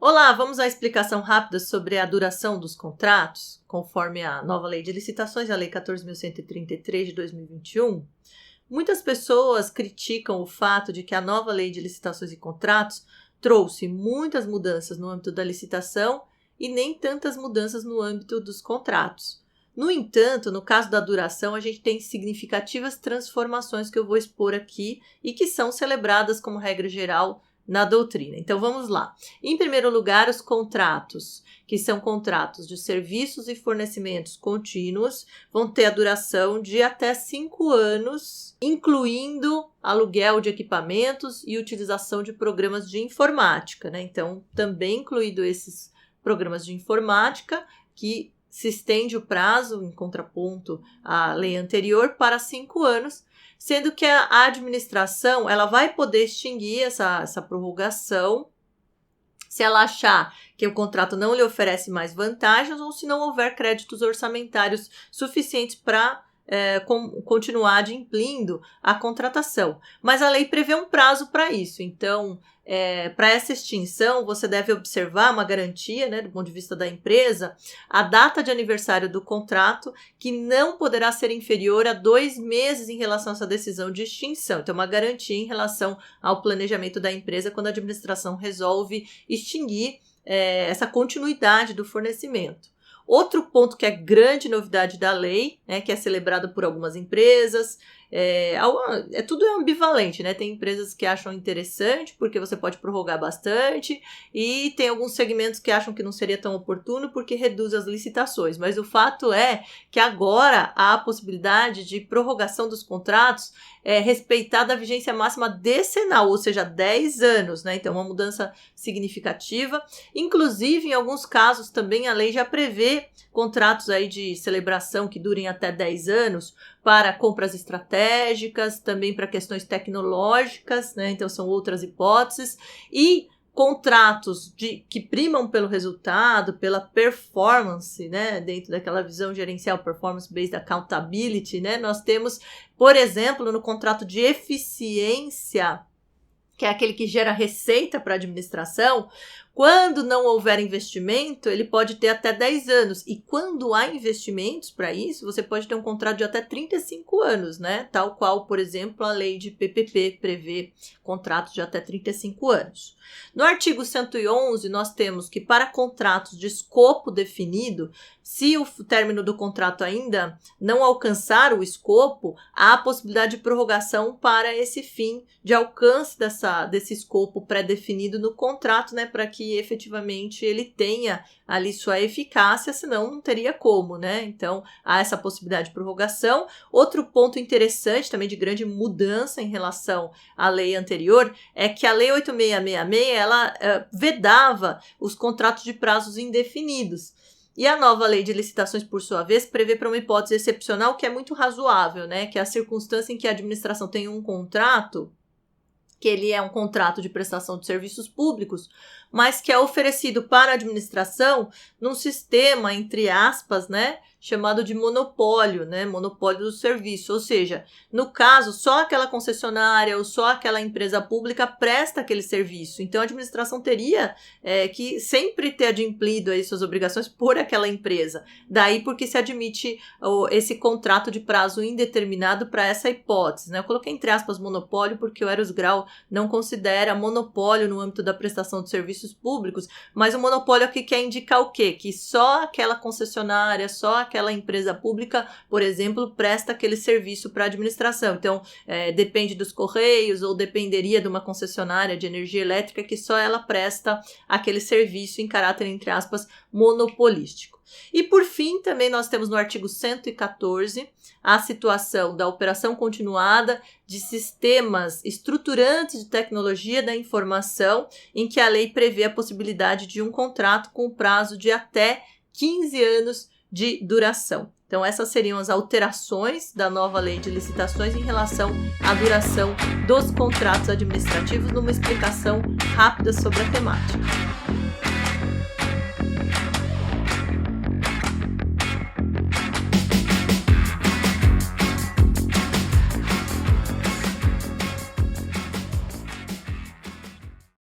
Olá, vamos à explicação rápida sobre a duração dos contratos, conforme a nova Lei de Licitações, a Lei 14.133 de 2021. Muitas pessoas criticam o fato de que a nova Lei de Licitações e Contratos trouxe muitas mudanças no âmbito da licitação e nem tantas mudanças no âmbito dos contratos. No entanto, no caso da duração, a gente tem significativas transformações que eu vou expor aqui e que são celebradas como regra geral na doutrina. Então vamos lá. Em primeiro lugar, os contratos, que são contratos de serviços e fornecimentos contínuos, vão ter a duração de até 5 anos, incluindo aluguel de equipamentos e utilização de programas de informática, né? Então, também incluído esses programas de informática, que se estende o prazo, em contraponto à lei anterior, para 5 anos, sendo que a administração ela vai poder extinguir essa prorrogação se ela achar que o contrato não lhe oferece mais vantagens ou se não houver créditos orçamentários suficientes para continuar adimplindo a contratação. Mas a lei prevê um prazo para isso, então para essa extinção você deve observar uma garantia, né, do ponto de vista da empresa, a data de aniversário do contrato que não poderá ser inferior a 2 meses em relação a essa decisão de extinção. Então uma garantia em relação ao planejamento da empresa quando a administração resolve extinguir essa continuidade do fornecimento. Outro ponto que é grande novidade da lei, que é celebrado por algumas empresas, tudo é ambivalente, né? Tem empresas que acham interessante porque você pode prorrogar bastante e tem alguns segmentos que acham que não seria tão oportuno porque reduz as licitações, mas o fato é que agora há a possibilidade de prorrogação dos contratos respeitada a vigência máxima decenal, ou seja, 10 anos, né? Então uma mudança significativa, inclusive em alguns casos também a lei já prevê contratos aí de celebração que durem até 10 anos para compras estratégicas, também para questões tecnológicas, né? Então são outras hipóteses, e contratos que primam pelo resultado, pela performance, né? Dentro daquela visão gerencial, performance-based accountability, né? Nós temos, por exemplo, no contrato de eficiência, que é aquele que gera receita para a administração, quando não houver investimento, ele pode ter até 10 anos. E quando há investimentos para isso, você pode ter um contrato de até 35 anos, né? Tal qual, por exemplo, a lei de PPP prevê contratos de até 35 anos. No artigo 111, nós temos que para contratos de escopo definido, se o término do contrato ainda não alcançar o escopo, há a possibilidade de prorrogação para esse fim de alcance desse escopo pré-definido no contrato, né? Para que efetivamente ele tenha ali sua eficácia, senão não teria como, né? Então, há essa possibilidade de prorrogação. Outro ponto interessante, também de grande mudança em relação à lei anterior, é que a lei 8666, ela vedava os contratos de prazos indefinidos. E a nova lei de licitações, por sua vez, prevê para uma hipótese excepcional que é muito razoável, né? Que é a circunstância em que a administração tem um contrato, que ele é um contrato de prestação de serviços públicos, mas que é oferecido para a administração num sistema, entre aspas, né, chamado de monopólio, né, monopólio do serviço, ou seja, no caso, só aquela concessionária ou só aquela empresa pública presta aquele serviço, então a administração teria que sempre ter adimplido aí suas obrigações por aquela empresa, daí porque se admite esse contrato de prazo indeterminado para essa hipótese, né, eu coloquei entre aspas monopólio porque o Eros Grau não considera monopólio no âmbito da prestação de serviços públicos, mas o monopólio aqui quer indicar o quê? Que só aquela concessionária, só aquela empresa pública, por exemplo, presta aquele serviço para a administração. Então, depende dos Correios ou dependeria de uma concessionária de energia elétrica que só ela presta aquele serviço em caráter, entre aspas, monopolístico. E por fim, também nós temos no artigo 114 a situação da operação continuada de sistemas estruturantes de tecnologia da informação, em que a lei prevê a possibilidade de um contrato com prazo de até 15 anos de duração. Então essas seriam as alterações da nova lei de licitações em relação à duração dos contratos administrativos, numa explicação rápida sobre a temática.